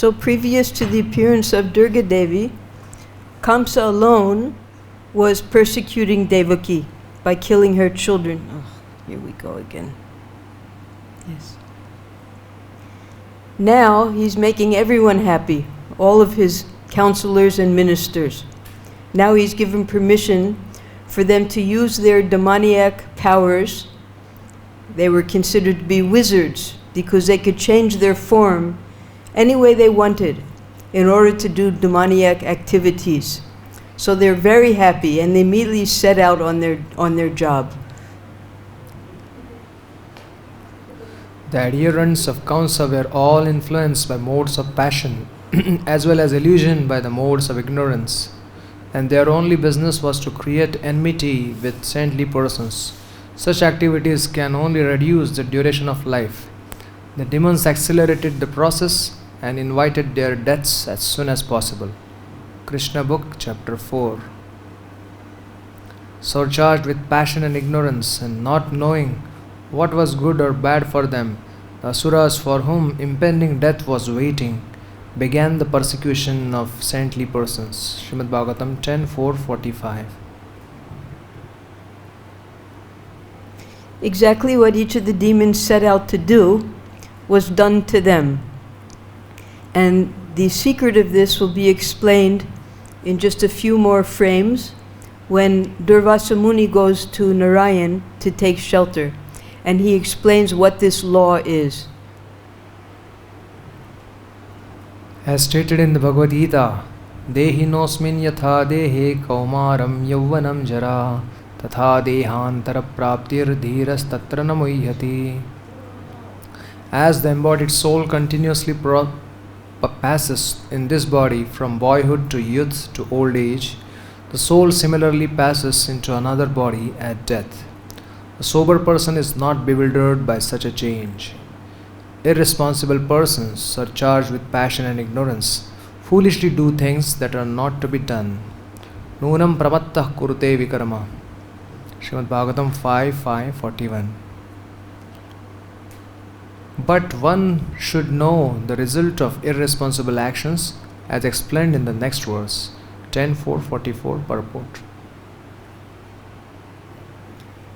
So previous to the appearance of Durga Devi, Kamsa alone was persecuting Devaki by killing her children. Oh, here we go again. Yes. Now he's making everyone happy, all of his counselors and ministers. Now he's given permission for them to use their demoniac powers. They were considered to be wizards because they could change their form any way they wanted in order to do demoniac activities. So they're very happy and they immediately set out on their job. The adherents of Kamsa were all influenced by modes of passion as well as illusion by the modes of ignorance, and their only business was to create enmity with saintly persons. Such activities can only reduce the duration of life. The demons accelerated the process and invited their deaths as soon as possible. Krishna book, chapter 4. Surcharged with passion and ignorance and not knowing what was good or bad for them, the asuras for whom impending death was waiting began the persecution of saintly persons. Srimad Bhagavatam 10.4.45. Exactly what each of the demons set out to do was done to them. And the secret of this will be explained in just a few more frames when Durvasa Muni goes to Narayan to take shelter. And he explains what this law is. As stated in the Bhagavad-Gita, Dehi nosmin yatha dehe kaumaram yavvanam jara tatha dehantara praptir dhiras tatra namuhyati. As the embodied soul continuously passes in this body from boyhood to youth to old age, the soul similarly passes into another body at death. A sober person is not bewildered by such a change. Irresponsible persons, surcharged with passion and ignorance, foolishly do things that are not to be done. Nunam pramattah kurute vikarama. Srimad Bhagavatam 5.5.41. But one should know the result of irresponsible actions as explained in the next verse, 10.4.44 purport.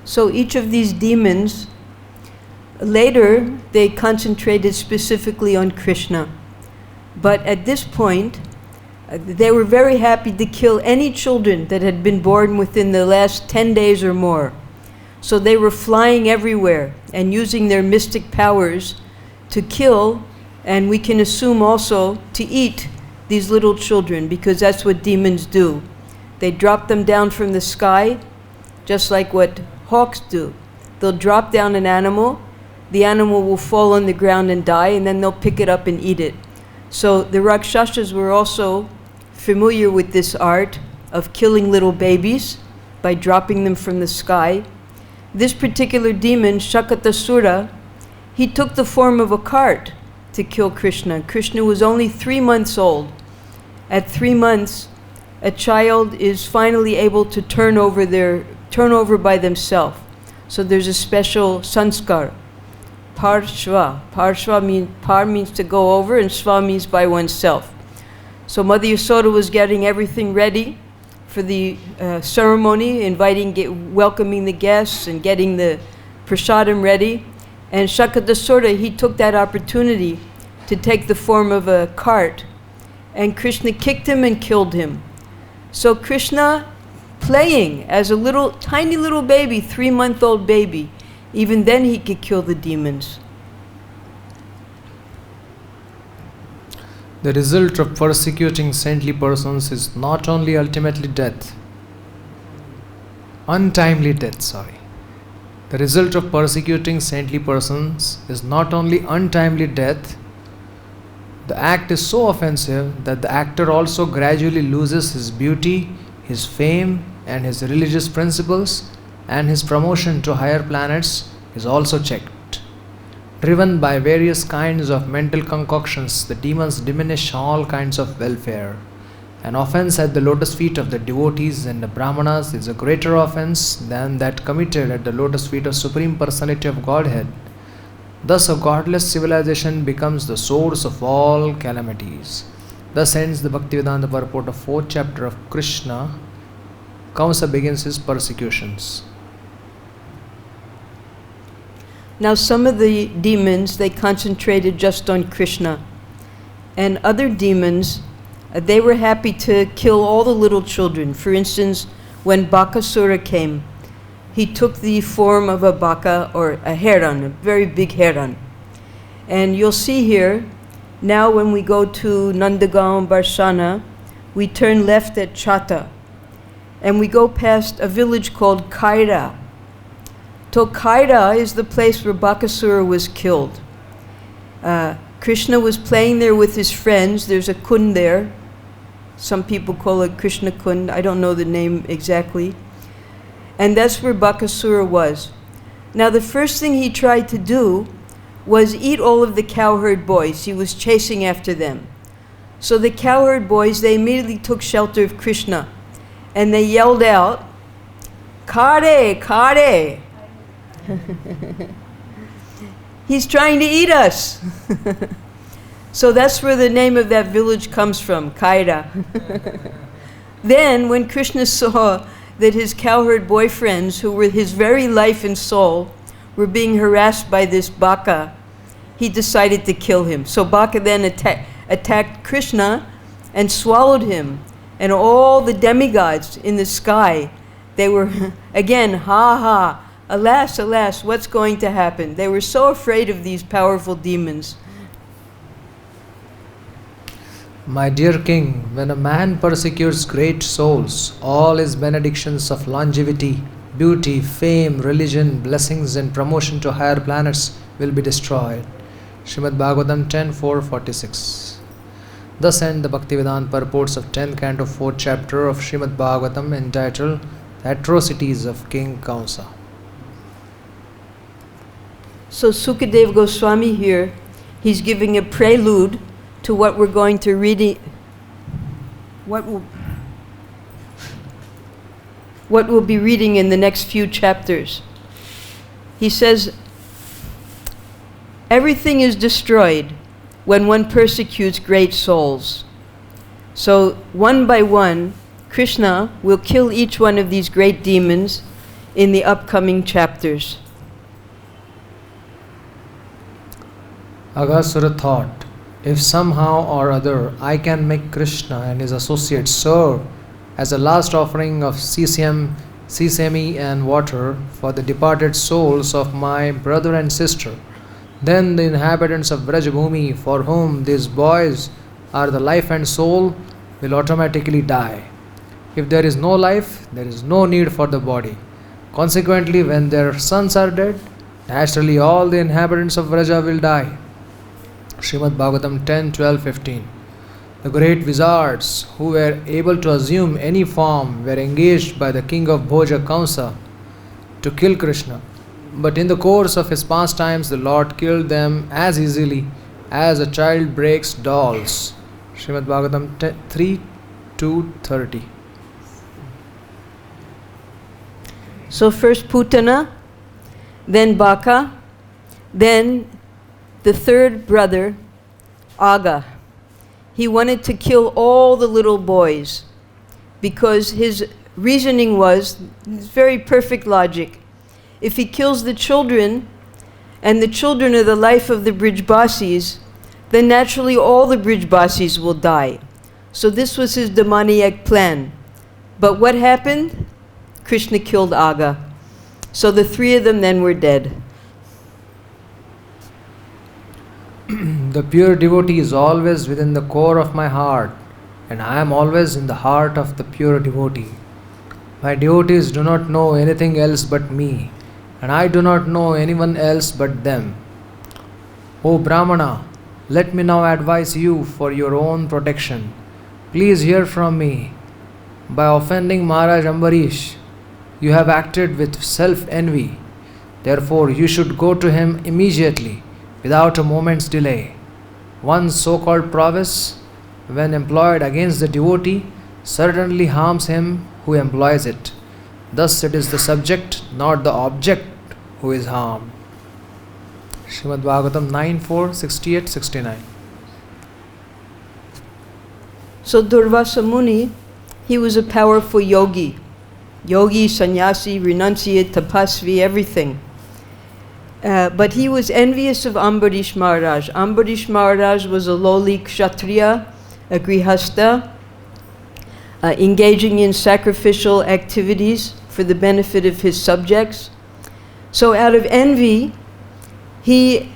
So each of these demons, later they concentrated specifically on Krishna. But at this point, they were very happy to kill any children that had been born within the last 10 days or more. So they were flying everywhere and using their mystic powers to kill, and we can assume also to eat these little children, because that's what demons do. They drop them down from the sky, just like what hawks do. They'll drop down an animal, the animal will fall on the ground and die, and then they'll pick it up and eat it. So the Rakshasas were also familiar with this art of killing little babies by dropping them from the sky. This particular demon, Shakatasura, he took the form of a cart to kill Krishna. Krishna was only 3 months old. At 3 months, a child is finally able to turn over by themselves. So there's a special sanskar, parshva. Par means to go over, and sva means by oneself. So Mother Yasoda was getting everything ready for the ceremony, welcoming the guests and getting the prasadam ready. And Shakatasura, he took that opportunity to take the form of a cart, and Krishna kicked him and killed him. So Krishna, playing as a tiny little baby, 3-month-old baby, even then he could kill the demons. The result of persecuting saintly persons is not only ultimately death, untimely death, The result of persecuting saintly persons is not only untimely death. The act is so offensive that the actor also gradually loses his beauty, his fame, and his religious principles, and his promotion to higher planets is also checked. Driven by various kinds of mental concoctions, the demons diminish all kinds of welfare. An offense at the lotus feet of the devotees and the brahmanas is a greater offense than that committed at the lotus feet of Supreme Personality of Godhead. Thus a godless civilization becomes the source of all calamities. Thus ends the Bhaktivedanta purport of 4th chapter of Krishna. Kamsa begins his persecutions. Now some of the demons, they concentrated just on Krishna. And other demons, they were happy to kill all the little children. For instance, when Bakasura came, he took the form of a baka, or a heron, a very big heron. And you'll see here, now when we go to Nandagaon, Barsana, we turn left at Chata. And we go past a village called Kaira. So Kaira is the place where Bakasura was killed. Krishna was playing there with his friends. There's a kund there. Some people call it Krishna Kund. I don't know the name exactly. And that's where Bakasura was. Now the first thing he tried to do was eat all of the cowherd boys. He was chasing after them. So the cowherd boys, they immediately took shelter of Krishna. And they yelled out, "Kare, Kare!" He's trying to eat us. So that's where the name of that village comes from, Kaira. Then when Krishna saw that his cowherd boyfriends, who were his very life and soul, were being harassed by this Baka, he decided to kill him. So Baka then attacked Krishna and swallowed him. And all the demigods in the sky, they were, again, ha ha, alas, alas, what's going to happen? They were so afraid of these powerful demons. My dear king, when a man persecutes great souls, all his benedictions of longevity, beauty, fame, religion, blessings and promotion to higher planets will be destroyed. Srimad Bhagavatam 10.4.46. Thus end the Bhaktivedanta purports of 10th canto 4th chapter of Srimad Bhagavatam, entitled The Atrocities of King Kamsa. So Sukadeva Goswami here, he's giving a prelude to what we're going to read, what we'll be reading in the next few chapters. He says, everything is destroyed when one persecutes great souls. So one by one, Krishna will kill each one of these great demons in the upcoming chapters. Aghasura thought, if somehow or other I can make Krishna and his associates serve as a last offering of sesame and water for the departed souls of my brother and sister, then the inhabitants of Brajabhumi, for whom these boys are the life and soul, will automatically die. If there is no life, there is no need for the body. Consequently, when their sons are dead, naturally all the inhabitants of Vraja will die. Srimad Bhagavatam 10.12.15. The great wizards who were able to assume any form were engaged by the king of Bhoja, Kamsa, to kill Krishna. But in the course of his pastimes, the Lord killed them as easily as a child breaks dolls. Srimad Bhagavatam 3.2.30. So first Putana, then Baka, then the third brother, Aga. He wanted to kill all the little boys because his reasoning was, it's very perfect logic. If he kills the children, and the children are the life of the Brijbasis, then naturally all the Brijbasis will die. So this was his demoniac plan. But what happened? Krishna killed Aga. So the three of them then were dead. The pure devotee is always within the core of my heart, and I am always in the heart of the pure devotee. My devotees do not know anything else but me, and I do not know anyone else but them. O Brahmana, let me now advise you for your own protection. Please hear from me. By offending Maharaj Ambarish, you have acted with self-envy. Therefore, you should go to him immediately, without a moment's delay. One's so-called prowess, when employed against the devotee, certainly harms him who employs it. Thus it is the subject, not the object, who is harmed. Srimad Bhagavatam 9.4, 68, 69. So Durvasa Muni, he was a powerful yogi. Yogi, sannyasi, renunciate, tapasvi, everything. But he was envious of Ambarish Maharaj. Ambarish Maharaj was a lowly kshatriya, a grihasta, engaging in sacrificial activities for the benefit of his subjects. So out of envy, he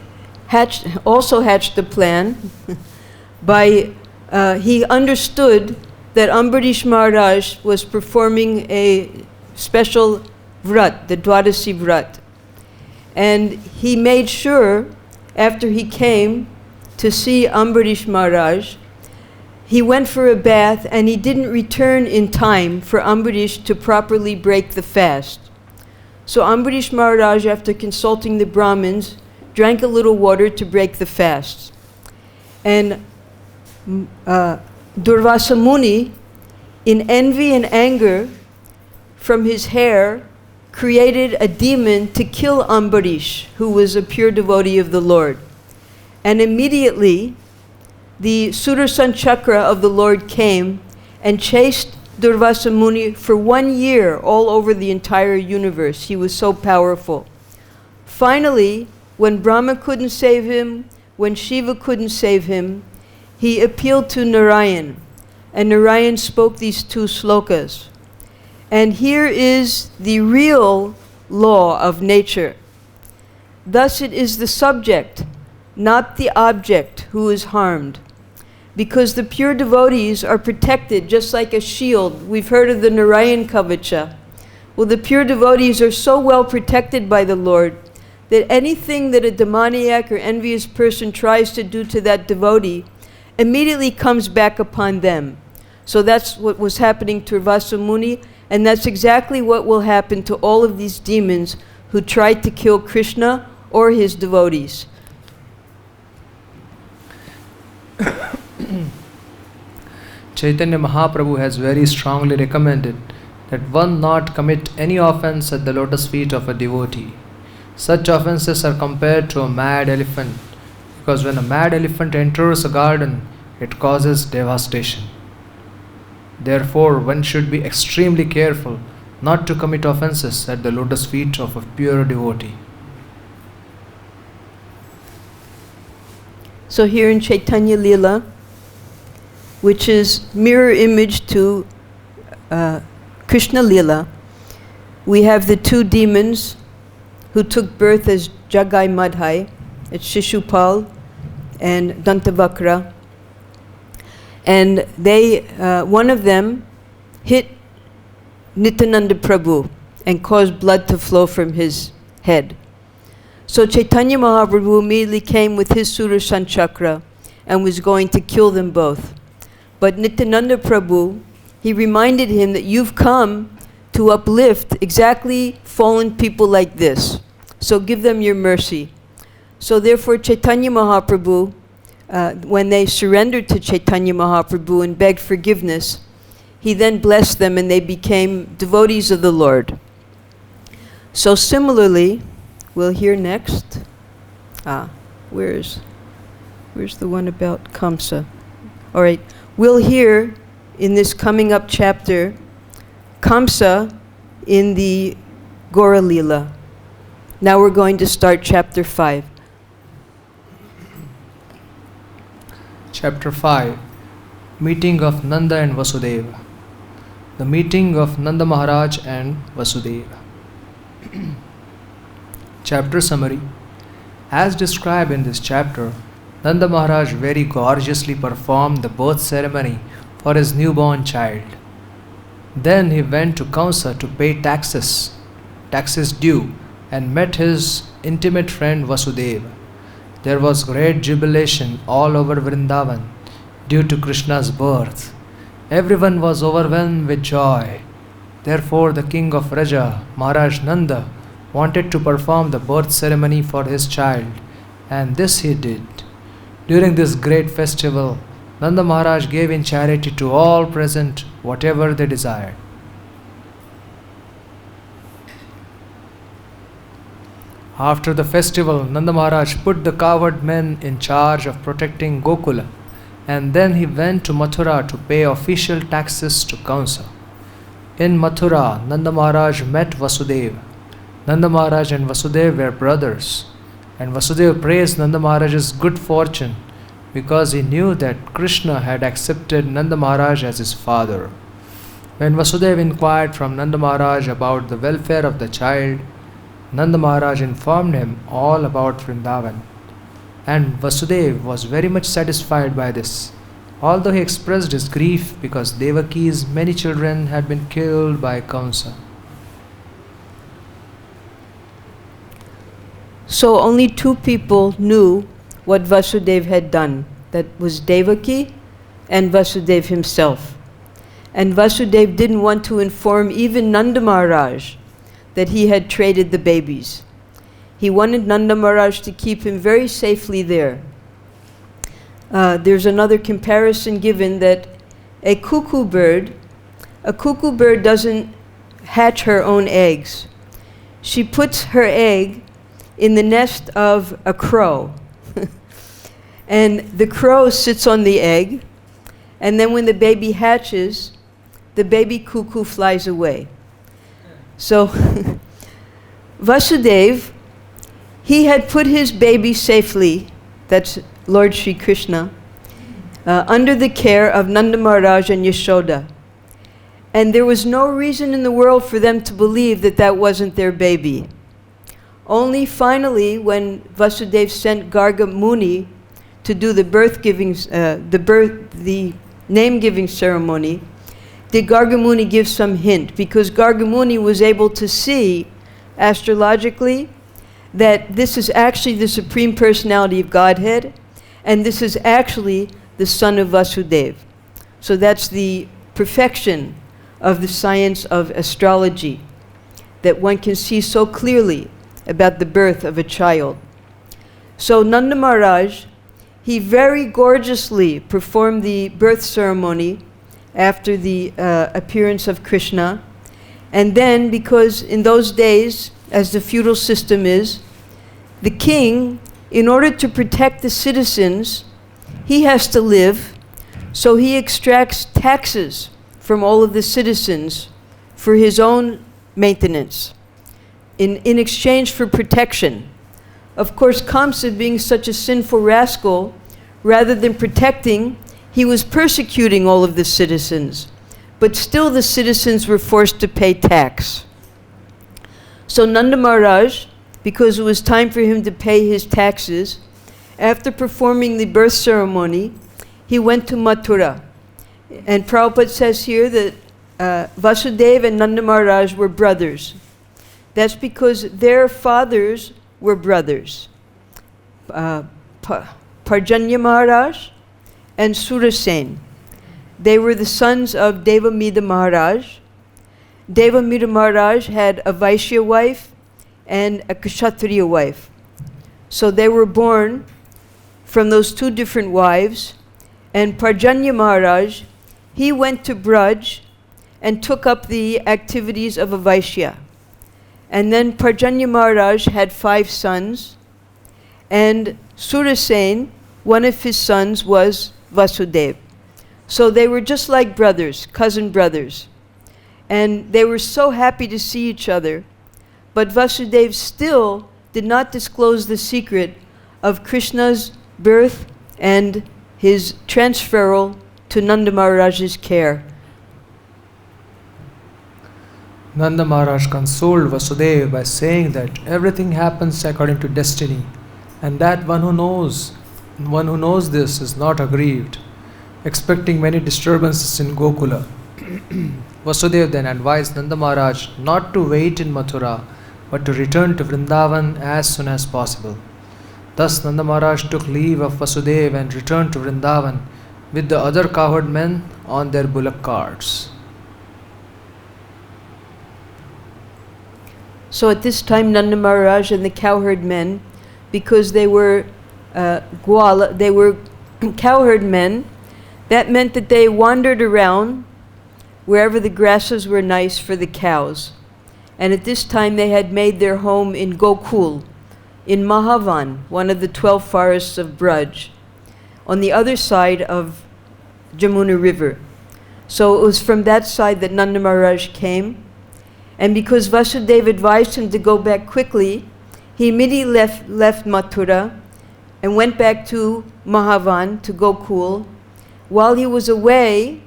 also hatched a plan by, he understood that Ambarish Maharaj was performing a special vrat, the Dwadasi vrat. And he made sure, after he came to see Ambarish Maharaj, he went for a bath and he didn't return in time for Ambarish to properly break the fast. So Ambarish Maharaj, after consulting the Brahmins, drank a little water to break the fast. And Durvasa Muni, in envy and anger from his hair, created a demon to kill Ambarish, who was a pure devotee of the Lord. And immediately, the Sudarshan Chakra of the Lord came and chased Durvasa Muni for 1 year all over the entire universe. He was so powerful. Finally, when Brahma couldn't save him, when Shiva couldn't save him, he appealed to Narayan. And Narayan spoke these 2 slokas. And here is the real law of nature. Thus it is the subject, not the object, who is harmed. Because the pure devotees are protected just like a shield. We've heard of the Narayan Kavacha. Well, the pure devotees are so well protected by the Lord that anything that a demoniac or envious person tries to do to that devotee immediately comes back upon them. So that's what was happening to Durvasa Muni, and that's exactly what will happen to all of these demons who tried to kill Krishna or his devotees. Chaitanya Mahaprabhu has very strongly recommended that one not commit any offense at the lotus feet of a devotee. Such offenses are compared to a mad elephant, because when a mad elephant enters a garden, it causes devastation. Therefore, one should be extremely careful not to commit offenses at the lotus feet of a pure devotee. So here in Chaitanya Leela, which is mirror image to Krishna Leela, we have the 2 demons who took birth as Jagai Madhai, it's Shishupal and Dantavakra. And they, one of them hit Nityananda Prabhu and caused blood to flow from his head. So Chaitanya Mahaprabhu immediately came with his Sudarshan Chakra and was going to kill them both. But Nityananda Prabhu, he reminded him that you've come to uplift exactly fallen people like this. So give them your mercy. So therefore Chaitanya Mahaprabhu, when they surrendered to Chaitanya Mahaprabhu and begged forgiveness, he then blessed them and they became devotees of the Lord. So similarly, we'll hear next. Where's the one about Kamsa? All right, we'll hear in this coming up chapter Kamsa in the Gora Leela. Now we're going to start chapter 5. Chapter 5. Meeting of Nanda and Vasudeva. The meeting of Nanda Maharaj and Vasudeva. Chapter summary. As described in this chapter, Nanda Maharaj very gorgeously performed the birth ceremony for his newborn child. Then he went to Kamsa to pay taxes due, and met his intimate friend Vasudeva. There was great jubilation all over Vrindavan due to Krishna's birth. Everyone was overwhelmed with joy. Therefore the king of Raja, Maharaj Nanda, wanted to perform the birth ceremony for his child, and this he did. During this great festival, Nanda Maharaj gave in charity to all present whatever they desired. After the festival, Nanda Maharaj put the cowherd men in charge of protecting Gokula, and then he went to Mathura to pay official taxes to Kamsa. In Mathura, Nanda Maharaj met Vasudeva. Nanda Maharaj and Vasudeva were brothers, and Vasudeva praised Nanda Maharaj's good fortune because he knew that Krishna had accepted Nanda Maharaj as his father. When Vasudeva inquired from Nanda Maharaj about the welfare of the child, Nanda Maharaj informed him all about Vrindavan, and Vasudeva was very much satisfied by this, although he expressed his grief because Devaki's many children had been killed by Kamsa. So only two people knew what Vasudeva had done. That was Devaki and Vasudeva himself. And Vasudeva didn't want to inform even Nanda Maharaj that he had traded the babies. He wanted Nanda Maharaj to keep him very safely there. There's another comparison given that a cuckoo bird doesn't hatch her own eggs. She puts her egg in the nest of a crow. And the crow sits on the egg, and then when the baby hatches, the baby cuckoo flies away. So Vasudeva, he had put his baby safely, that's Lord Sri Krishna, under the care of Nanda Maharaj and Yashoda. And there was no reason in the world for them to believe that that wasn't their baby. Only finally, when Vasudeva sent Garga Muni to do the the name-giving ceremony, did Garga Muni give some hint? Because Garga Muni was able to see astrologically that this is actually the Supreme Personality of Godhead, and this is actually the son of Vasudeva. So that's the perfection of the science of astrology, that one can see so clearly about the birth of a child. So Nanda Maharaj, he very gorgeously performed the birth ceremony after the appearance of Krishna. And then, because in those days, as the feudal system is, the king, in order to protect the citizens, he has to live, so he extracts taxes from all of the citizens for his own maintenance in exchange for protection. Of course, Kamsa, being such a sinful rascal, rather than protecting, he was persecuting all of the citizens. But still the citizens were forced to pay tax. So Nanda Maharaj, because it was time for him to pay his taxes, after performing the birth ceremony, he went to Mathura. And Prabhupada says here that Vasudeva and Nanda Maharaj were brothers. That's because their fathers were brothers. Parjanya Maharaj and Surasen. They were the sons of Devamida Maharaj. Devamida Maharaj had a Vaishya wife and a Kshatriya wife. So they were born from those two different wives. And Parjanya Maharaj, he went to Braj and took up the activities of a Vaishya. And then Parjanya Maharaj had 5 sons, and Surasen, one of his sons, was Vasudeva. So they were just like brothers, cousin brothers. And they were so happy to see each other. But Vasudeva still did not disclose the secret of Krishna's birth and his transferal to Nanda Maharaj's care. Nanda Maharaj consoled Vasudeva by saying that everything happens according to destiny, and that one who knows this is not aggrieved, expecting many disturbances in Gokula. Vasudeva then advised Nanda Maharaj not to wait in Mathura, but to return to Vrindavan as soon as possible. Thus Nanda Maharaj took leave of Vasudeva and returned to Vrindavan with the other cowherd men on their bullock carts. So at this time, Nanda Maharaj and the cowherd men, because they were cowherd men, that meant that they wandered around wherever the grasses were nice for the cows. And at this time they had made their home in Gokul, in Mahavan, one of the 12 forests of Braj, on the other side of Jamuna River. So it was from that side that Nanda Maharaj came. And because Vasudeva advised him to go back quickly, he immediately left Mathura and went back to Mahavan, to Gokul. While he was away,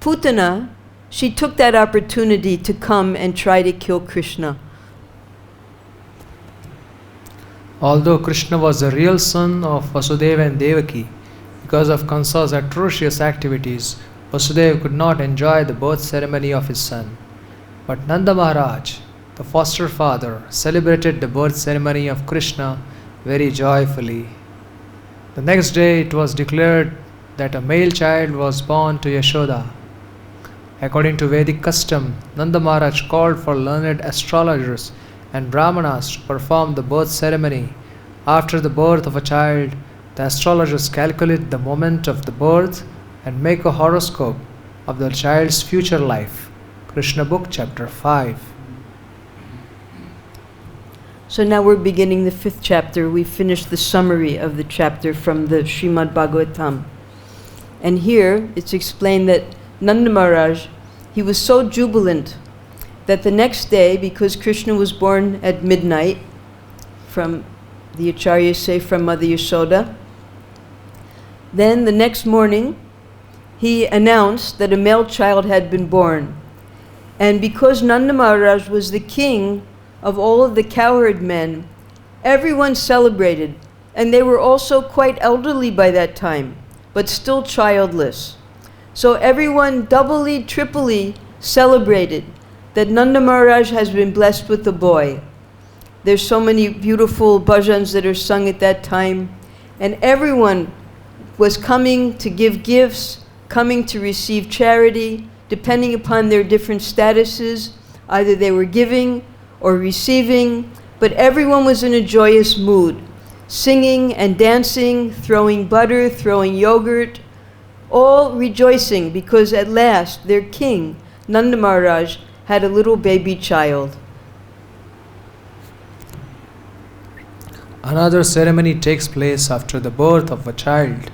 Putana, she took that opportunity to come and try to kill Krishna. Although Krishna was the real son of Vasudeva and Devaki, because of Kansa's atrocious activities, Vasudeva could not enjoy the birth ceremony of his son. But Nanda Maharaj, the foster father, celebrated the birth ceremony of Krishna very joyfully. The next day it was declared that a male child was born to Yashoda. According to Vedic custom, Nanda Maharaj called for learned astrologers and Brahmanas to perform the birth ceremony. After the birth of a child, the astrologers calculate the moment of the birth and make a horoscope of the child's future life. Krishna book, chapter 5. So now we're beginning the 5th chapter. We finished the summary of the chapter from the Srimad Bhagavatam. And here it's explained that Nanda Maharaj, he was so jubilant that the next day, because Krishna was born at midnight, from the Acharyas say from Mother Yashoda, then the next morning he announced that a male child had been born. And because Nanda Maharaj was the king of all of the cowherd men, everyone celebrated, and they were also quite elderly by that time, but still childless. So everyone doubly, triply celebrated that Nanda Maharaj has been blessed with a boy. There's so many beautiful bhajans that are sung at that time, and everyone was coming to give gifts, coming to receive charity, depending upon their different statuses. Either they were giving or receiving, but everyone was in a joyous mood, singing and dancing, throwing butter, throwing yogurt, all rejoicing because at last their king, Nanda Maharaj, had a little baby child. Another ceremony takes place after the birth of a child.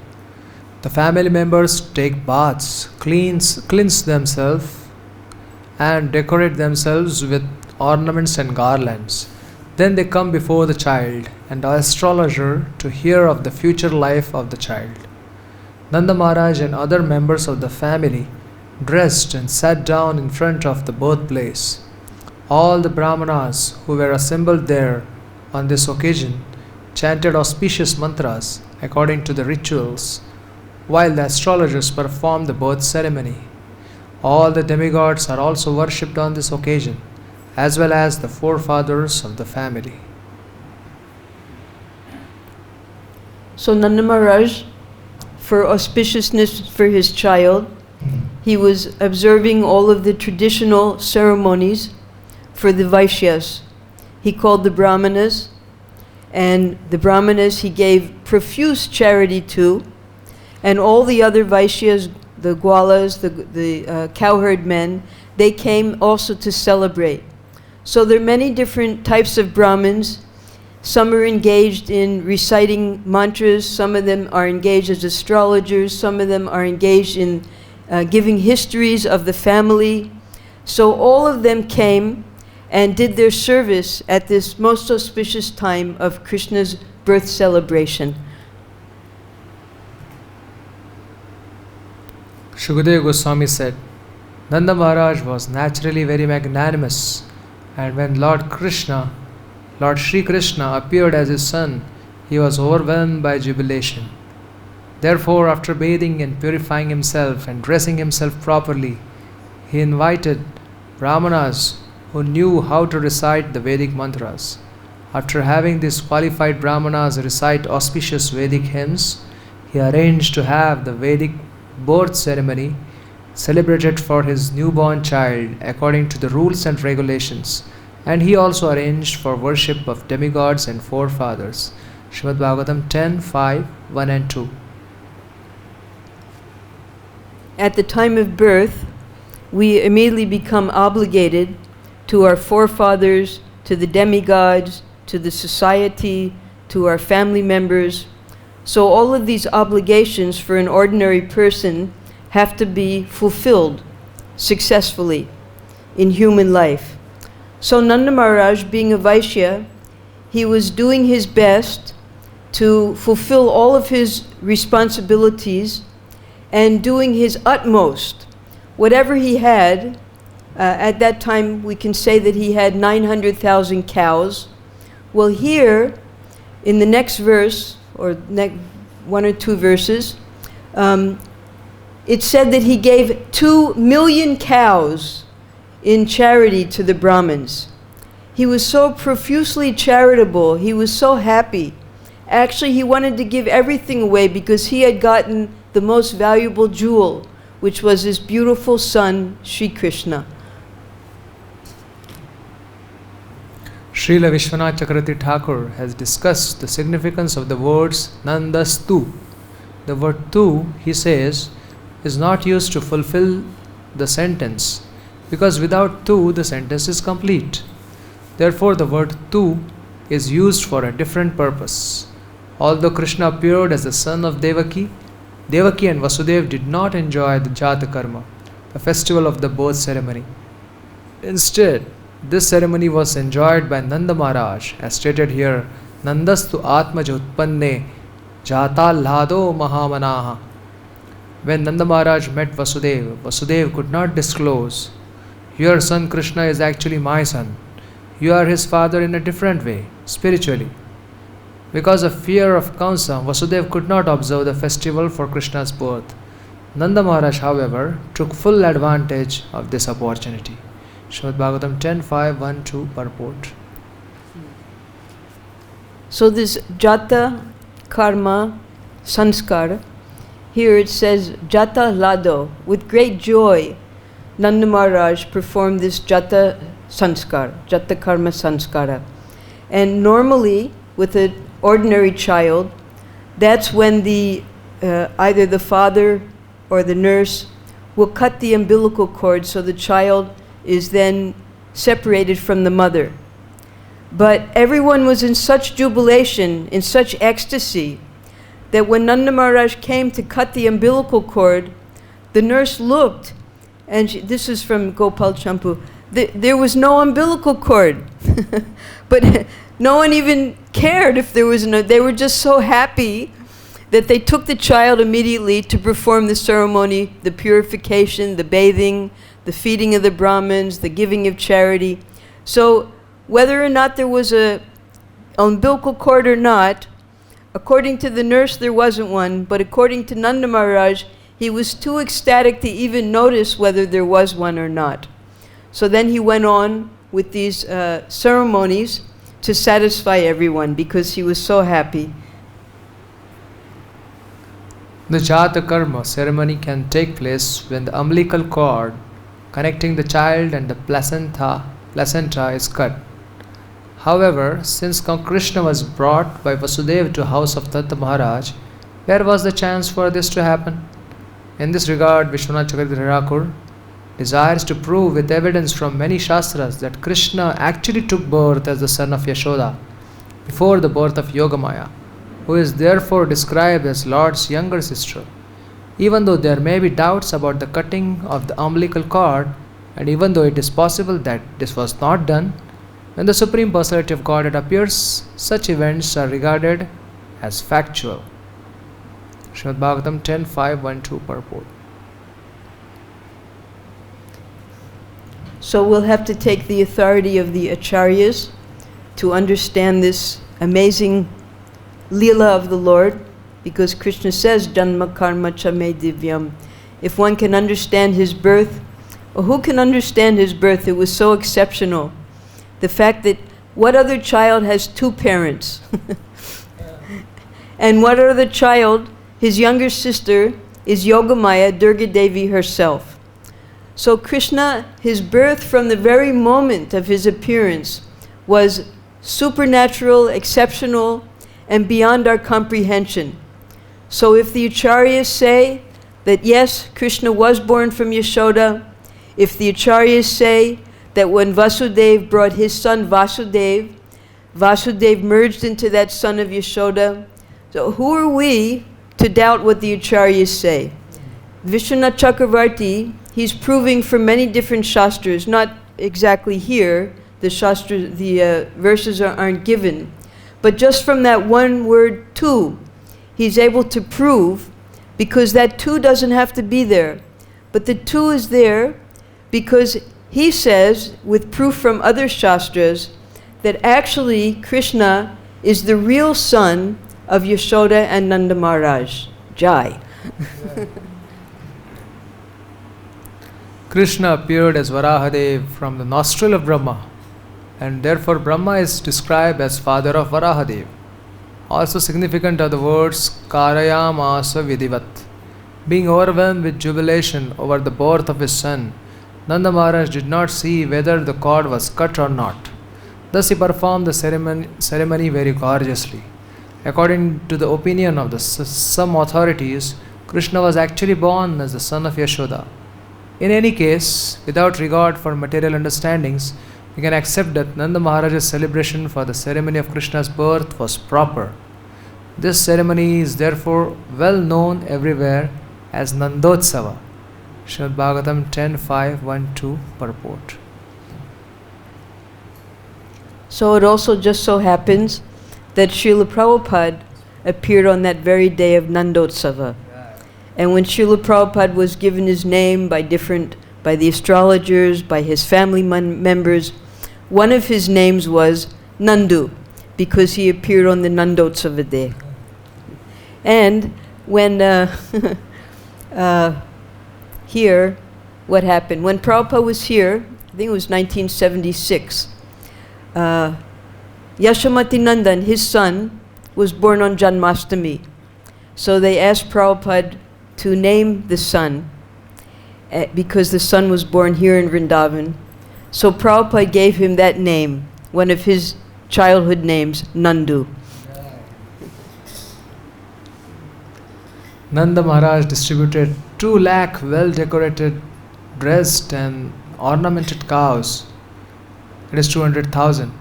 The family members take baths, cleanse themselves, and decorate themselves with ornaments and garlands. Then they come before the child and the astrologer to hear of the future life of the child. Nanda Maharaj and other members of the family dressed and sat down in front of the birthplace. All the Brahmanas who were assembled there on this occasion chanted auspicious mantras according to the rituals, while the astrologers performed the birth ceremony. All the demigods are also worshipped on this occasion, as well as the forefathers of the family. So Nanda Maharaj, for auspiciousness for his child, he was observing all of the traditional ceremonies for the Vaishyas. He called the Brahmanas, and the Brahmanas he gave profuse charity to, and all the other Vaishyas, the Gwalas, the cowherd men, they came also to celebrate. So there are many different types of Brahmins. Some are engaged in reciting mantras, some of them are engaged as astrologers, some of them are engaged in giving histories of the family. So all of them came and did their service at this most auspicious time of Krishna's birth celebration. Shukadeva Goswami said, Nanda Maharaj was naturally very magnanimous, and when Lord Sri Krishna appeared as his son, he was overwhelmed by jubilation. Therefore, after bathing and purifying himself and dressing himself properly, he invited Brahmanas who knew how to recite the Vedic mantras. After having these qualified Brahmanas recite auspicious Vedic hymns, he arranged to have the Vedic birth ceremony celebrated for his newborn child according to the rules and regulations, and he also arranged for worship of demigods and forefathers. Srimad Bhagavatam 10:5, 1 and 2. At the time of birth, we immediately become obligated to our forefathers, to the demigods, to the society, to our family members. So all of these obligations for an ordinary person have to be fulfilled successfully in human life. So Nanda Maharaj, being a Vaishya, he was doing his best to fulfill all of his responsibilities and doing his utmost. Whatever he had, at that time we can say that he had 900,000 cows. Well, here, in the next verse, or one or two verses, it said that he gave 2 million cows in charity to the Brahmins. He was so profusely charitable, he was so happy. Actually, he wanted to give everything away because he had gotten the most valuable jewel, which was his beautiful son, Sri Krishna. Srila Vishwanath Chakravarti Thakur has discussed the significance of the words Nandastu. The word tu, he says, is not used to fulfill the sentence, because without tu the sentence is complete. Therefore the word tu is used for a different purpose. Although Krishna appeared as the son of Devaki, Devaki and Vasudeva did not enjoy the Jata Karma, the festival of the birth ceremony. Instead, this ceremony was enjoyed by Nanda Maharaj, as stated here, Nandastu Atmaja Utpanne Jata Lhado Mahamanaha. When Nanda Maharaj met Vasudeva, Vasudeva could not disclose, your son Krishna is actually my son. You are his father in a different way, spiritually. Because of fear of Kamsa, Vasudeva could not observe the festival for Krishna's birth. Nanda Maharaj, however, took full advantage of this opportunity. Srimad Bhagavatam 10.5.1.2 purport. So this Jata Karma Sanskara, here it says Jata Lado, with great joy Nanda Maharaj performed this Jata Sanskara, Jata Karma Sanskara. And normally with an ordinary child, that's when the either the father or the nurse will cut the umbilical cord so the child is then separated from the mother. But everyone was in such jubilation, in such ecstasy, that when Nanda Maharaj came to cut the umbilical cord, the nurse looked, and this is from Gopal Champu, there was no umbilical cord. But no one even cared if there was no, they were just so happy that they took the child immediately to perform the ceremony, the purification, the bathing, the feeding of the Brahmins, the giving of charity. So whether or not there was a umbilical cord or not, according to the nurse there wasn't one, but according to Nanda Maharaj, he was too ecstatic to even notice whether there was one or not. So then he went on with these ceremonies to satisfy everyone because he was so happy. The Jata Karma ceremony can take place when the umbilical cord connecting the child and the placenta is cut. However, since Krishna was brought by Vasudeva to house of Tatta Maharaj, where was the chance for this to happen? In this regard, Vishwanath Chakravarti Thakur desires to prove with evidence from many Shastras that Krishna actually took birth as the son of Yashoda before the birth of Yogamaya, who is therefore described as Lord's younger sister. Even though there may be doubts about the cutting of the umbilical cord, and even though it is possible that this was not done, when the Supreme Personality of Godhead appears, such events are regarded as factual. Srimad Bhagavatam 10.5.1.2 purport. So we'll have to take the authority of the Acharyas to understand this amazing Leela of the Lord, because Krishna says, Janma karma cha me divyam. If one can understand his birth, well, who can understand his birth? It was so exceptional. The fact that what other child has two parents? And what other child, his younger sister, is Yogamaya, Durga Devi herself. So Krishna, his birth from the very moment of his appearance was supernatural, exceptional, and beyond our comprehension. So if the Acharyas say that yes, Krishna was born from Yashoda, if the Acharyas say that when Vasudeva brought his son Vasudeva Vasudeva merged into that son of Yashoda. So who are we to doubt what the Acharyas say? Vishwanath Chakravarti, he's proving from many different shastras, not exactly here, the verses aren't given, but just from that one word tu, he's able to prove, because that tu doesn't have to be there. But the tu is there because he says, with proof from other shastras, that actually Krishna is the real son of Yashoda and Nanda Maharaj. Jai. Krishna appeared as Varahadev from the nostril of Brahma, and therefore Brahma is described as father of Varahadev. Also significant are the words Karayamasa Vidivat. Being overwhelmed with jubilation over the birth of his son, Nanda Maharaj did not see whether the cord was cut or not. Thus he performed the ceremony very gorgeously. According to the opinion of some authorities, Krishna was actually born as the son of Yashoda. In any case, without regard for material understandings, we can accept that Nanda Maharaj's celebration for the ceremony of Krishna's birth was proper. This ceremony is therefore well known everywhere as Nandotsava. Srimad Bhagavatam 10.5.1.2 purport. So it also just so happens that Srila Prabhupada appeared on that very day of Nandotsava. And when Srila Prabhupada was given his name by the astrologers, by his family members, one of his names was Nandu, because he appeared on the Nandotsava day. And when here, what happened? When Prabhupada was here, I think it was 1976, Yashamati Nandan, his son, was born on Janmashtami. So they asked Prabhupada to name the son, because the son was born here in Vrindavan. So Prabhupada gave him that name, one of his childhood names, Nandu. Nanda Maharaj distributed 2 lakh well-decorated, dressed and ornamented cows. It is 200,000.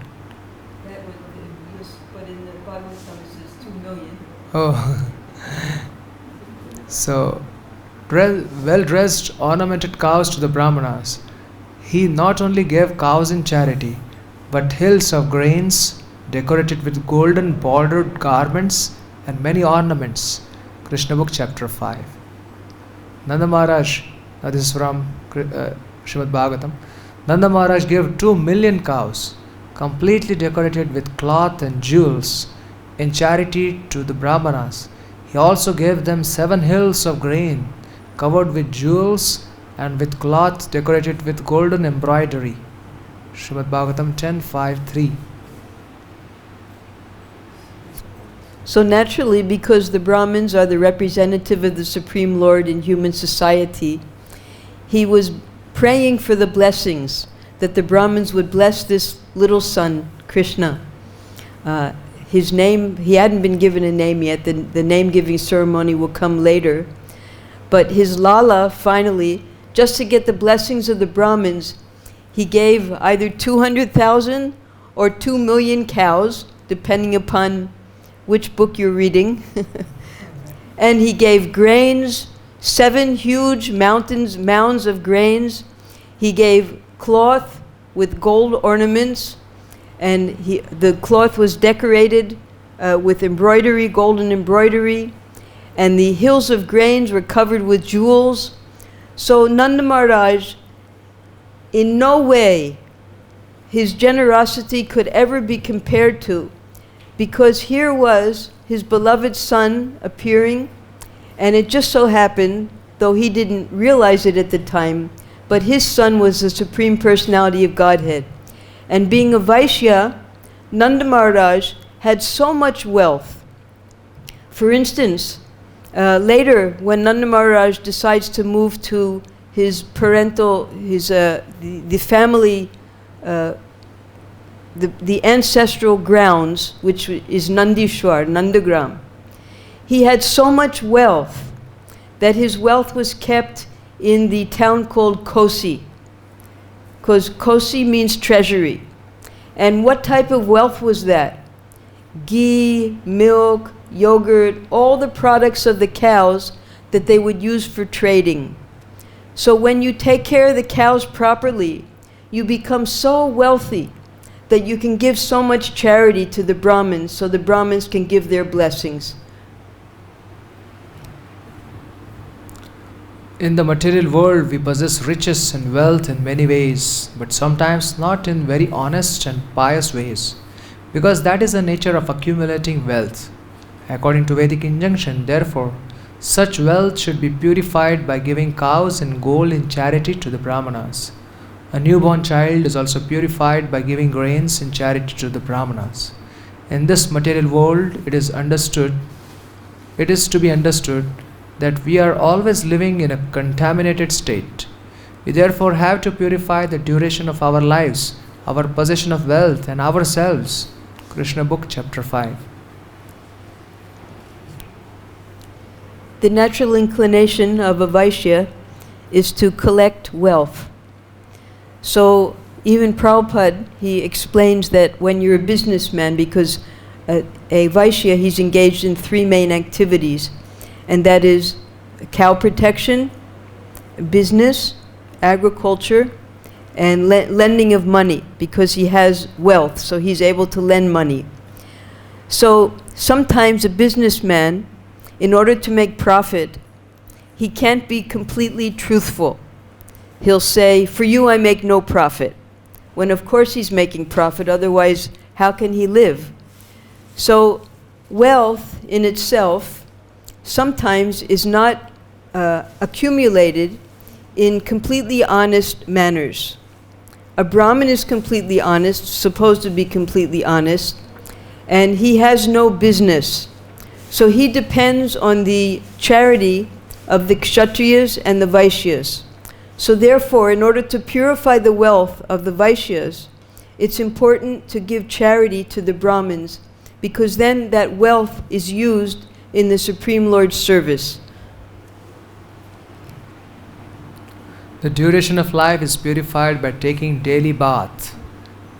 But in the Bhagavad-Gita it says 2 million. Oh. So, well-dressed, ornamented cows to the Brahmanas. He not only gave cows in charity, but hills of grains decorated with golden bordered garments and many ornaments. Krishna book chapter 5. Nanda Maharaj, now this is from Srimad Bhagavatam. Nanda Maharaj gave 2 million cows, completely decorated with cloth and jewels, in charity to the Brahmanas. He also gave them 7 hills of grain, covered with jewels and with cloth decorated with golden embroidery. Srimad Bhagavatam 10.5.3. So naturally, because the Brahmins are the representative of the Supreme Lord in human society, he was praying for the blessings, that the Brahmins would bless this little son, Krishna. His name, he hadn't been given a name yet, the name-giving ceremony will come later. But his Lala, finally, just to get the blessings of the Brahmins, he gave either 200,000 or 2 million cows, depending upon which book you're reading. And he gave grains, 7 huge mounds of grains. He gave cloth with gold ornaments, and the cloth was decorated with embroidery, golden embroidery, and the hills of grains were covered with jewels. So Nanda Maharaj, in no way his generosity could ever be compared to, because here was his beloved son appearing, and it just so happened, though he didn't realize it at the time, but his son was the Supreme Personality of Godhead. And being a Vaishya, Nanda Maharaj had so much wealth. For instance, later when Nanda Maharaj decides to move to his parental, the family, the ancestral grounds, which is Nandishwar, Nandagram, he had so much wealth that his wealth was kept in the town called Kosi, because Kosi means treasury. And what type of wealth was that? Ghee, milk, yogurt, all the products of the cows that they would use for trading. So when you take care of the cows properly, you become so wealthy that you can give so much charity to the Brahmins, so the Brahmins can give their blessings. In the material world, we possess riches and wealth in many ways, but sometimes not in very honest and pious ways, because that is the nature of accumulating wealth. According to Vedic injunction, therefore, such wealth should be purified by giving cows and gold in charity to the Brahmanas. A newborn child is also purified by giving grains in charity to the Brahmanas. In this material world, it is to be understood that we are always living in a contaminated state. We therefore have to purify the duration of our lives, our possession of wealth, and ourselves. Krishna Book, Chapter 5. The natural inclination of a Vaishya is to collect wealth. So even Prabhupada, he explains that when you're a businessman, because a Vaishya, he's engaged in three main activities, and that is cow protection, business, agriculture, and lending of money, because he has wealth, so he's able to lend money. So sometimes a businessman, in order to make profit, he can't be completely truthful. He'll say, "For you I make no profit," when of course he's making profit, otherwise how can he live? So wealth in itself sometimes is not accumulated in completely honest manners. A Brahmin is completely honest, supposed to be completely honest, and he has no business. So he depends on the charity of the Kshatriyas and the Vaishyas. So therefore, in order to purify the wealth of the Vaishyas, it's important to give charity to the Brahmins, because then that wealth is used in the Supreme Lord's service. The duration of life is purified by taking daily bath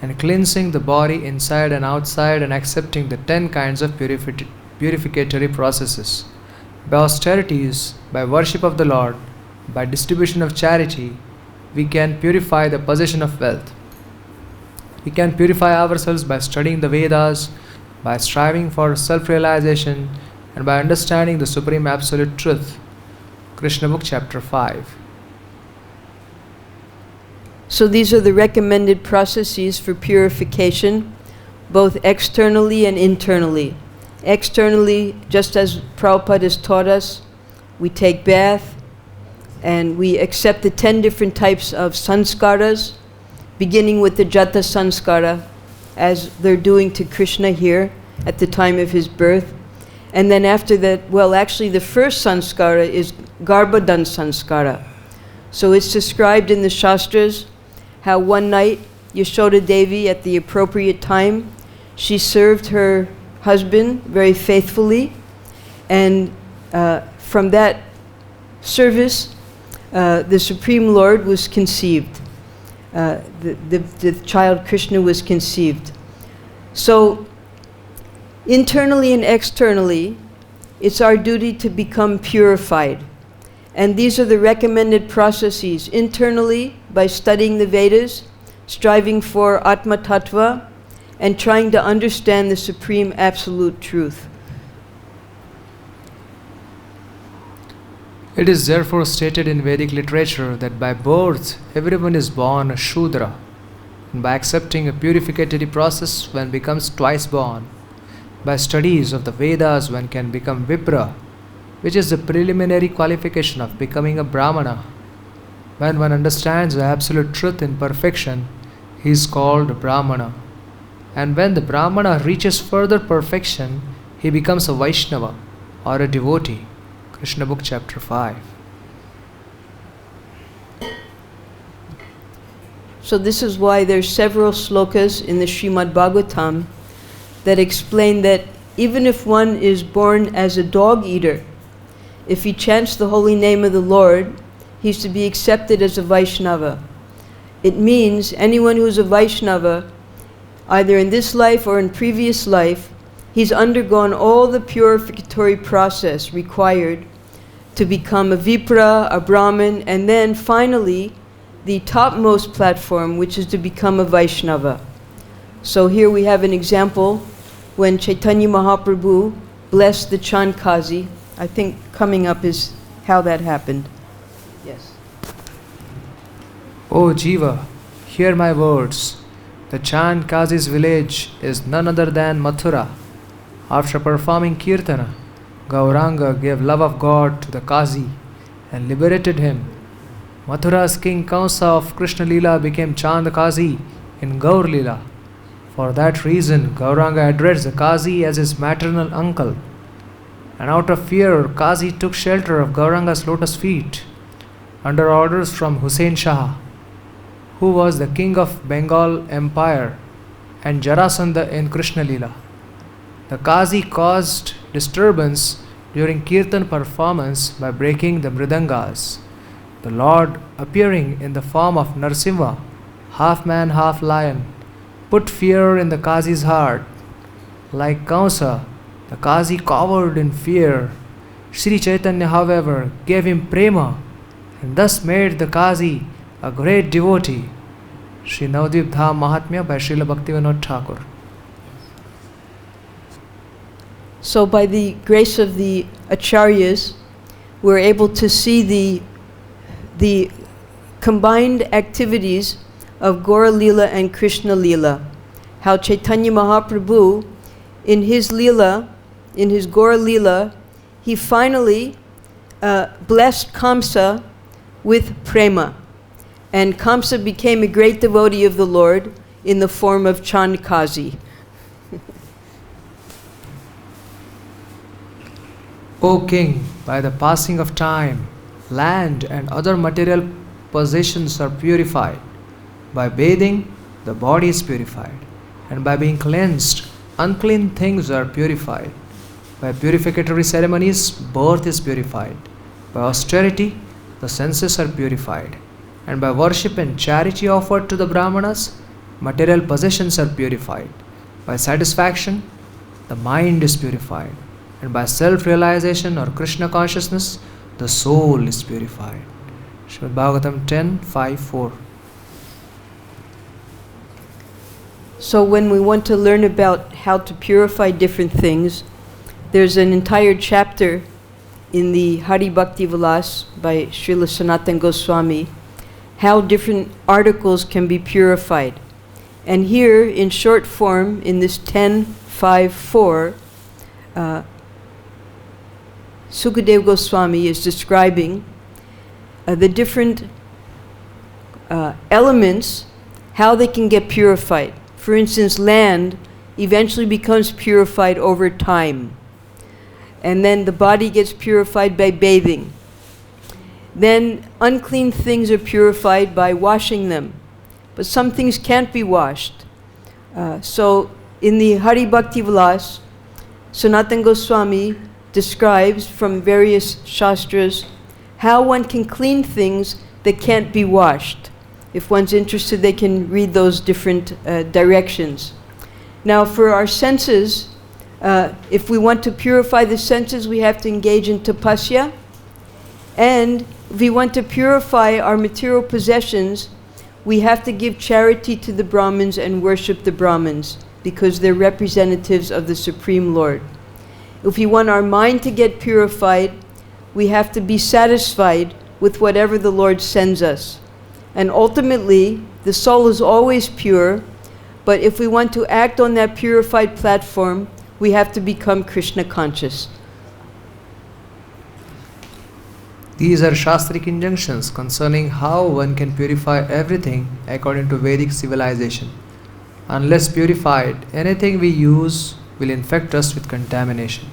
and cleansing the body inside and outside and accepting the 10 kinds of purificatory processes. By austerities, by worship of the Lord, by distribution of charity, we can purify the possession of wealth. We can purify ourselves by studying the Vedas, by striving for self-realization, and by understanding the Supreme Absolute Truth. Krishna Book, Chapter 5. So these are the recommended processes for purification, both externally and internally. Externally, just as Prabhupada has taught us, we take bath and we accept the 10 different types of sanskaras, beginning with the Jata sanskara, as they're doing to Krishna here at the time of his birth. And then after that, well, actually the first sanskara is Garbhodan sanskara. So it's described in the Shastras how one night Yashoda Devi, at the appropriate time, she served her husband very faithfully, and from that service the Supreme Lord was conceived. The child Krishna was conceived. So internally and externally, it's our duty to become purified. And these are the recommended processes. Internally, by studying the Vedas, striving for Atma Tattva, and trying to understand the Supreme Absolute Truth. It is therefore stated in Vedic literature that by birth everyone is born a Shudra, and by accepting a purificatory process one becomes twice born. By studies of the Vedas one can become Vipra, which is the preliminary qualification of becoming a Brahmana. When one understands the absolute truth in perfection, he is called a Brahmana. And when the Brahmana reaches further perfection, he becomes a Vaishnava or a devotee. Krishna Book, Chapter 5. So this is why there's several slokas in the Srimad Bhagavatam that explain that even if one is born as a dog eater, if he chants the holy name of the Lord, he's to be accepted as a Vaishnava. It means anyone who's a Vaishnava either in this life or in previous life, he's undergone all the purificatory process required to become a Vipra, a Brahmin, and then finally the topmost platform, which is to become a Vaishnava. So here we have an example when Chaitanya Mahaprabhu blessed the Chandkazi. I think coming up is how that happened. Yes. O Jiva, hear my words. The Chandkazi's village is none other than Mathura. After performing Kirtana, Gauranga gave love of God to the Kazi and liberated him. Mathura's king Kamsa of Krishna Leela became Chand Kazi in Gaur Leela. For that reason, Gauranga addressed the Kazi as his maternal uncle. And out of fear, Kazi took shelter of Gauranga's lotus feet under orders from Hussain Shah, who was the king of Bengal Empire and Jarasandha in Krishna Leela. The Kazi caused disturbance during Kirtan performance by breaking the mridangas. The Lord, appearing in the form of Narsimha, half man, half lion, put fear in the Kazi's heart. Like Kamsa, the Kazi cowered in fear. Sri Chaitanya, however, gave him prema and thus made the Kazi a great devotee. Sri Navadvip Dham Mahatmya by Srila Bhaktivinoda Thakur. So by the grace of the Acharyas, we're able to see the combined activities of Gaura Leela and Krishna Leela. How Chaitanya Mahaprabhu, in his Leela, in his Gaura Leela, he finally blessed Kamsa with prema. And Kamsa became a great devotee of the Lord in the form of Chandkazi. O king, by the passing of time, land and other material possessions are purified. By bathing, the body is purified. And by being cleansed, unclean things are purified. By purificatory ceremonies, birth is purified. By austerity, the senses are purified. And by worship and charity offered to the Brahmanas, material possessions are purified. By satisfaction, the mind is purified. And by self-realization or Krishna consciousness, the soul is purified. Srimad Bhagavatam 10:5-4. So when we want to learn about how to purify different things, there's an entire chapter in the Hari Bhakti Vilas by Srila Sanatana Goswami, how different articles can be purified. And here, in short form, in this 10.5.4, Sukadeva Goswami is describing the different elements, how they can get purified. For instance, land eventually becomes purified over time. And then the body gets purified by bathing. Then unclean things are purified by washing them. But some things can't be washed. So in the Hari Bhakti Vilas, Sanatana Goswami describes from various shastras how one can clean things that can't be washed. If one's interested, they can read those different directions. Now for our senses, if we want to purify the senses, we have to engage in tapasya. And if we want to purify our material possessions, we have to give charity to the Brahmins and worship the Brahmins, because they're representatives of the Supreme Lord. If we want our mind to get purified, we have to be satisfied with whatever the Lord sends us. And ultimately, the soul is always pure, but if we want to act on that purified platform, we have to become Krishna conscious. These are Shastric injunctions concerning how one can purify everything according to Vedic civilization. Unless purified, anything we use will infect us with contamination.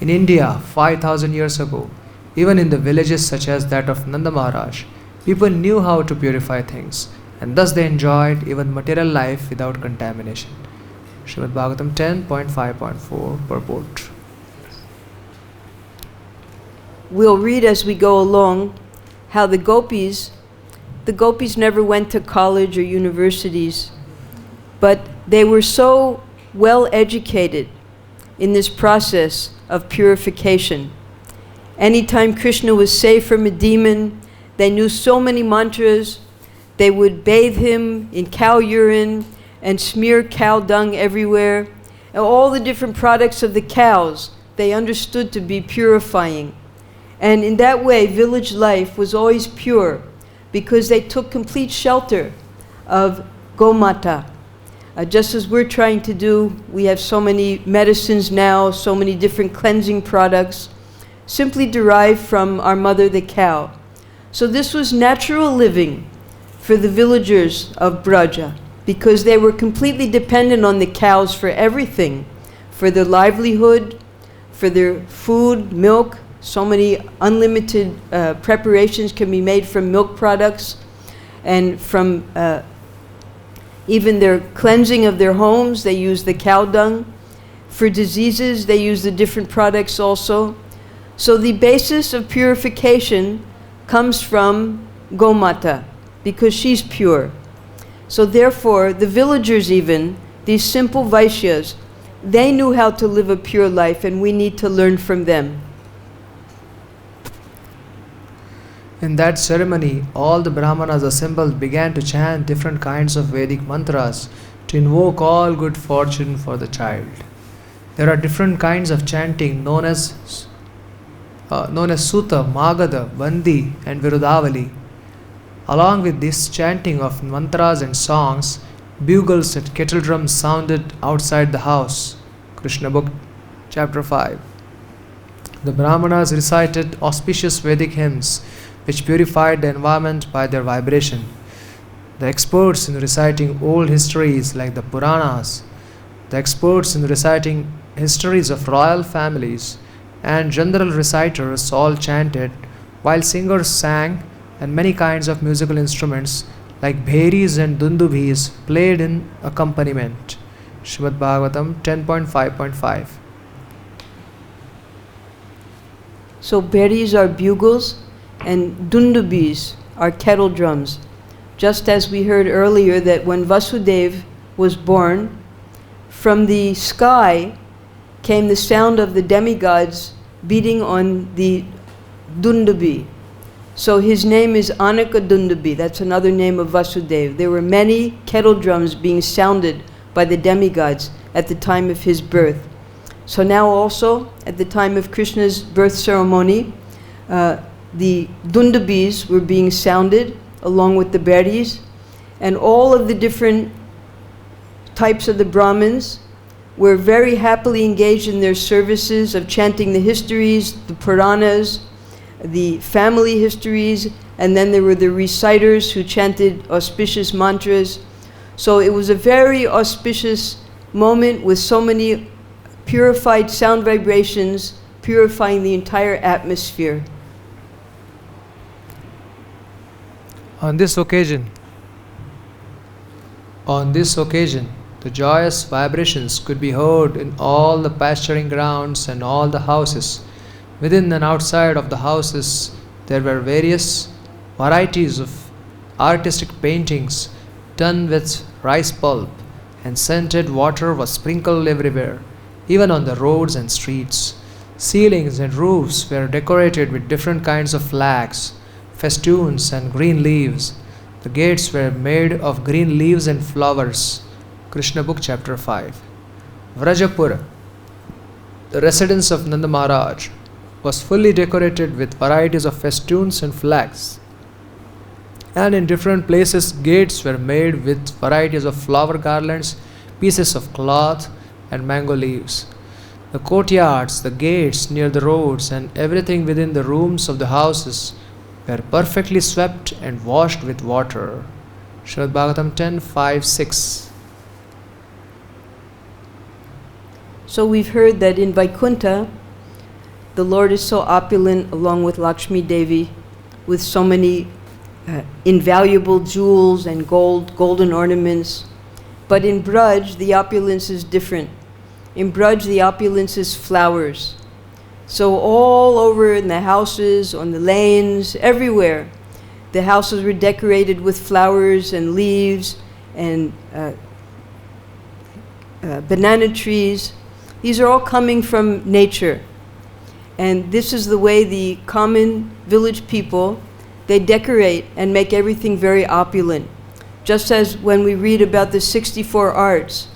In India, 5,000 years ago, even in the villages such as that of Nanda Maharaj, people knew how to purify things, and thus they enjoyed even material life without contamination. Srimad Bhagavatam 10.5.4 purport. We'll read as we go along how the gopis never went to college or universities, but they were so well educated in this process of purification. Anytime Krishna was saved from a demon, they knew so many mantras. They would bathe him in cow urine and smear cow dung everywhere. And all the different products of the cows they understood to be purifying. And in that way, village life was always pure because they took complete shelter of Gomata. Just as we're trying to do, we have so many medicines now, so many different cleansing products, simply derived from our mother, the cow. So this was natural living for the villagers of Braja, because they were completely dependent on the cows for everything, for their livelihood, for their food, milk. So many unlimited preparations can be made from milk products, and from even their cleansing of their homes, they use the cow dung. For diseases, they use the different products also. So the basis of purification comes from Gomata, because she's pure. So therefore, the villagers even, these simple Vaishyas, they knew how to live a pure life, and we need to learn from them. In that ceremony, all the Brahmanas assembled began to chant different kinds of Vedic mantras to invoke all good fortune for the child. There are different kinds of chanting known as Sutta, Magadha, Bandi and Virudavali. Along with this chanting of mantras and songs, bugles and kettle drums sounded outside the house. Krishna Book, Chapter 5. The Brahmanas recited auspicious Vedic hymns which purified the environment by their vibration. The experts in reciting old histories like the Puranas, the experts in reciting histories of royal families, and general reciters all chanted, while singers sang, and many kinds of musical instruments like bheris and dundubis played in accompaniment. Srimad Bhagavatam 10.5.5. So bheris are bugles and dundubis are kettle drums. Just as we heard earlier that when Vasudeva was born, from the sky came the sound of the demigods beating on the dundubi. So his name is Anaka Dundubi. That's another name of Vasudeva. There were many kettle drums being sounded by the demigods at the time of his birth. So now also, at the time of Krishna's birth ceremony, the dundubis were being sounded along with the bheris, and all of the different types of the Brahmins were very happily engaged in their services of chanting the histories, the Puranas, the family histories, and then there were the reciters who chanted auspicious mantras. So it was a very auspicious moment with so many purified sound vibrations purifying the entire atmosphere. On this occasion, the joyous vibrations could be heard in all the pasturing grounds and all the houses. Within and outside of the houses, there were various varieties of artistic paintings done with rice pulp, and scented water was sprinkled everywhere, even on the roads and streets. Ceilings and roofs were decorated with different kinds of flags, festoons and green leaves. The gates were made of green leaves and flowers. Krishna Book, Chapter 5. Vrajapura, the residence of Nanda Maharaj, was fully decorated with varieties of festoons and flags. And in different places, gates were made with varieties of flower garlands, pieces of cloth, and mango leaves. The courtyards, the gates near the roads, and everything within the rooms of the houses were perfectly swept and washed with water. Srimad Bhagavatam 10.5.6. So we've heard that in Vaikuntha, the Lord is so opulent along with Lakshmi Devi, with so many invaluable jewels and golden ornaments. But in Braj, the opulence is different. In Braj, the opulence is flowers. So all over in the houses, on the lanes, everywhere, the houses were decorated with flowers and leaves and banana trees. These are all coming from nature. And this is the way the common village people, they decorate and make everything very opulent. Just as when we read about the 64 arts,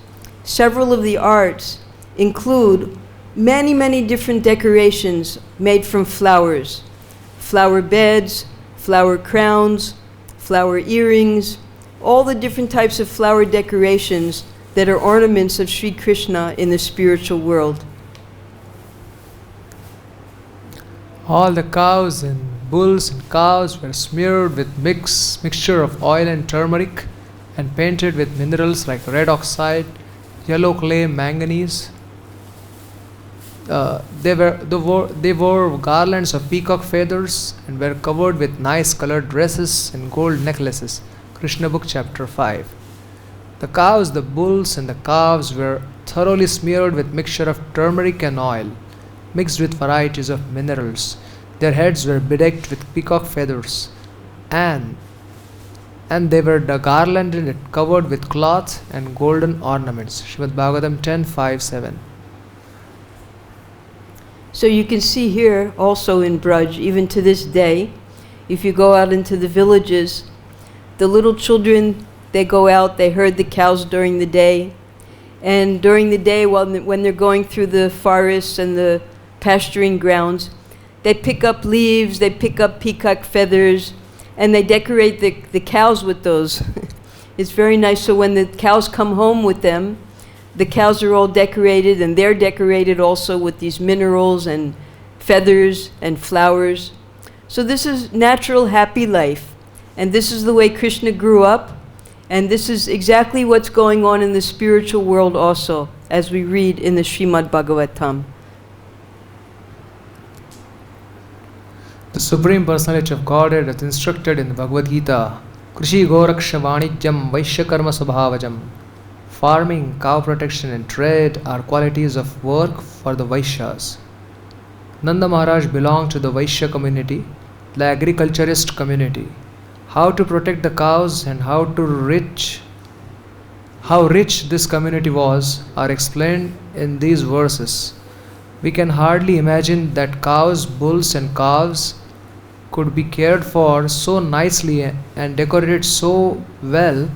several of the arts include many, many different decorations made from flowers. Flower beds, flower crowns, flower earrings, all the different types of flower decorations that are ornaments of Sri Krishna in the spiritual world. All the cows and bulls and cows were smeared with mixture of oil and turmeric and painted with minerals like red oxide, yellow clay, manganese. They wore garlands of peacock feathers and were covered with nice colored dresses and gold necklaces. Krishna book chapter 5. The cows, the bulls and the calves were thoroughly smeared with mixture of turmeric and oil, mixed with varieties of minerals. Their heads were bedecked with peacock feathers, and they were garlanded and covered with cloth and golden ornaments. Srimad Bhagavatam 10:5-7. So you can see here also in Braj, even to this day, if you go out into the villages, the little children, they go out, they herd the cows during the day. And during the day, when they're going through the forests and the pasturing grounds, they pick up leaves, they pick up peacock feathers, and they decorate the cows with those. It's very nice. So when the cows come home with them, the cows are all decorated, and they're decorated also with these minerals and feathers and flowers. So this is natural, happy life. And this is the way Krishna grew up. And this is exactly what's going on in the spiritual world also, as we read in the Srimad Bhagavatam. The Supreme Personality of Godhead is instructed in the Bhagavad-Gita, Krishi Goraksha Vanijyam Vaishya Karma Subhavajam. Farming, cow protection and trade are qualities of work for the Vaishyas. Nanda Maharaj belonged to the Vaishya community, the agriculturist community. How to protect the cows and how rich this community was are explained in these verses. We can hardly imagine that cows, bulls and calves could be cared for so nicely and decorated so well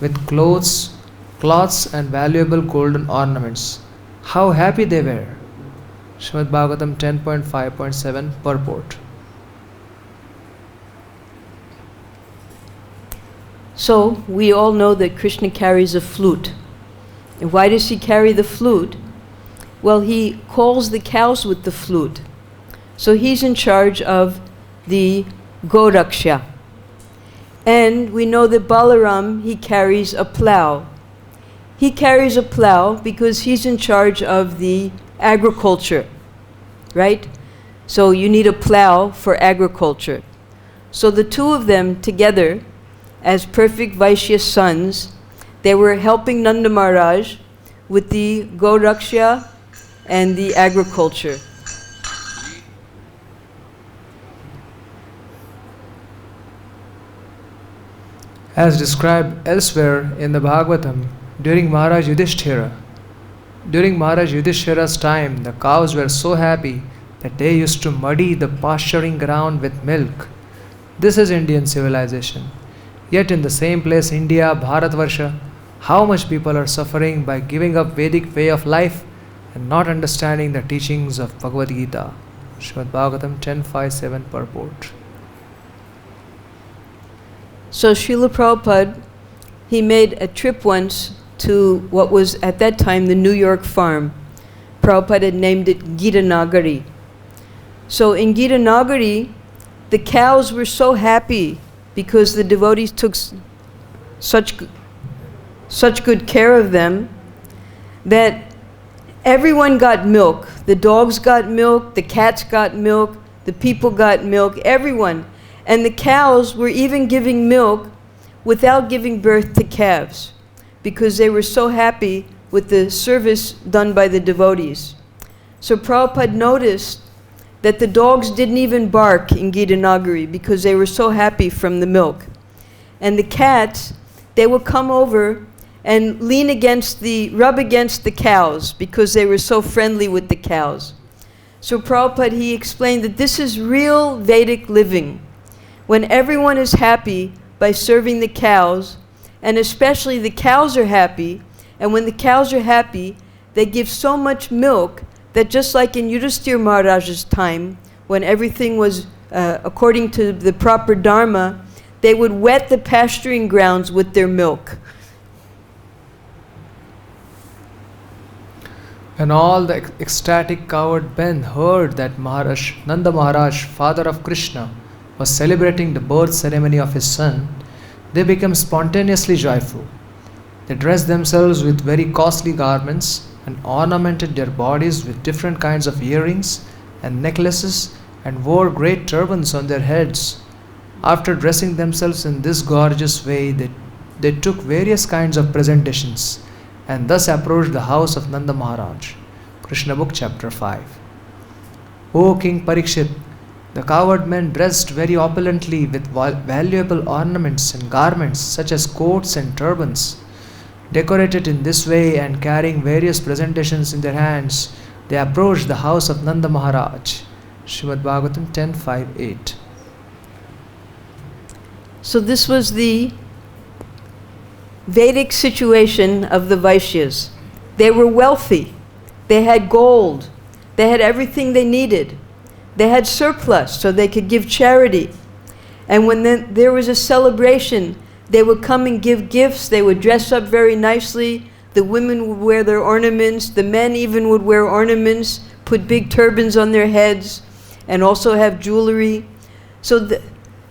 with cloths and valuable golden ornaments. How happy they were. Srimad Bhagavatam 10.5.7 purport. So we all know that Krishna carries a flute. And why does he carry the flute? Well, he calls the cows with the flute. So he's in charge of the Goraksha. And we know that Balaram, he carries a plow. He carries a plow because he's in charge of the agriculture, right? So you need a plow for agriculture. So the two of them together, as perfect Vaishya sons, they were helping Nanda Maharaj with the Goraksha and the agriculture. As described elsewhere in the Bhagavatam, during Maharaj Yudhishthira's time, the cows were so happy that they used to muddy the pasturing ground with milk. This is Indian civilization. Yet in the same place, India, Bharatvarsha, how much people are suffering by giving up Vedic way of life and not understanding the teachings of Bhagavad-Gita. Srimad Bhagavatam 10.5.7 purport. So Srila Prabhupada, he made a trip once to what was at that time the New York farm. Prabhupada had named it Gita Nagari. So in Gita Nagari, the cows were so happy because the devotees took such good care of them that everyone got milk. The dogs got milk, the cats got milk, the people got milk, everyone. And the cows were even giving milk without giving birth to calves because they were so happy with the service done by the devotees. So Prabhupada noticed that the dogs didn't even bark in Gita Nagari because they were so happy from the milk. And the cats, they would come over and rub against the cows because they were so friendly with the cows. So Prabhupada, he explained that this is real Vedic living, when everyone is happy by serving the cows, and especially the cows are happy, and when the cows are happy, they give so much milk that just like in Yudhisthira Maharaj's time, when everything was according to the proper dharma, they would wet the pasturing grounds with their milk. When all the ecstatic cowherd men heard that Nanda Maharaj, father of Krishna, was celebrating the birth ceremony of his son, they became spontaneously joyful. They dressed themselves with very costly garments and ornamented their bodies with different kinds of earrings and necklaces and wore great turbans on their heads. After dressing themselves in this gorgeous way, they took various kinds of presentations and thus approached the house of Nanda Maharaj. Krishna book chapter 5. O King Pariksit, the cowherd men dressed very opulently with valuable ornaments and garments such as coats and turbans. Decorated in this way and carrying various presentations in their hands, they approached the house of Nanda Maharaj. Srimad Bhagavatam 10.5.8. So this was the Vedic situation of the Vaishyas. They were wealthy. They had gold. They had everything they needed. They had surplus so they could give charity. And when there was a celebration, they would come and give gifts. They would dress up very nicely. The women would wear their ornaments. The men even would wear ornaments, put big turbans on their heads, and also have jewelry. So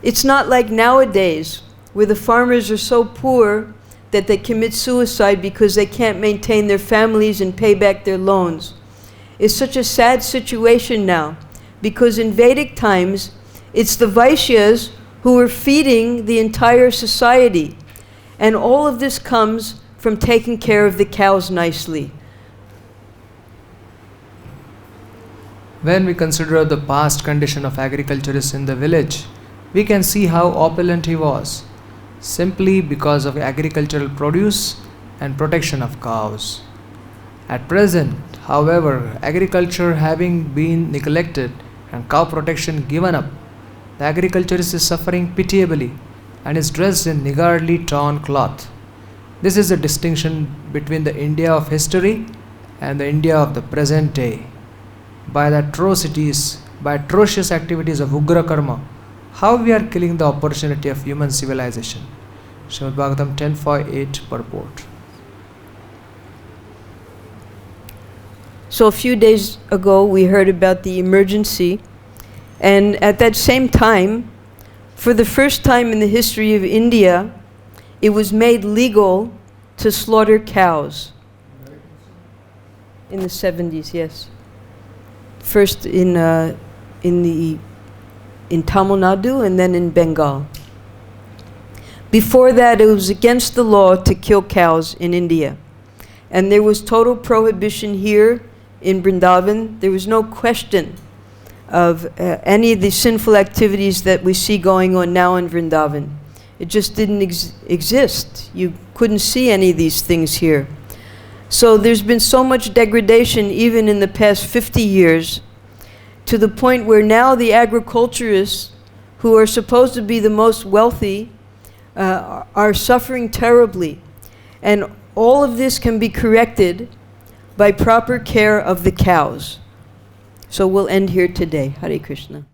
it's not like nowadays where the farmers are so poor that they commit suicide because they can't maintain their families and pay back their loans. It's such a sad situation now, because in Vedic times, it's the Vaishyas who were feeding the entire society. And all of this comes from taking care of the cows nicely. When we consider the past condition of agriculturists in the village, we can see how opulent he was, simply because of agricultural produce and protection of cows. At present, however, agriculture having been neglected and cow protection given up, the agriculturist is suffering pitiably and is dressed in niggardly torn cloth. This is the distinction between the India of history and the India of the present day. By the atrocious activities of Ugra Karma, how we are killing the opportunity of human civilization. Srimad Bhagavatam 10.4.8 purport. So a few days ago we heard about the emergency, and at that same time, for the first time in the history of India, it was made legal to slaughter cows. In the 70s, yes. First in Tamil Nadu and then in Bengal. Before that, it was against the law to kill cows in India. And there was total prohibition here in Vrindavan. There was no question of any of the sinful activities that we see going on now in Vrindavan. It just didn't exist. You couldn't see any of these things here. So there's been so much degradation even in the past 50 years, to the point where now the agriculturists, who are supposed to be the most wealthy, are suffering terribly. And all of this can be corrected by proper care of the cows. So we'll end here today. Hare Krishna.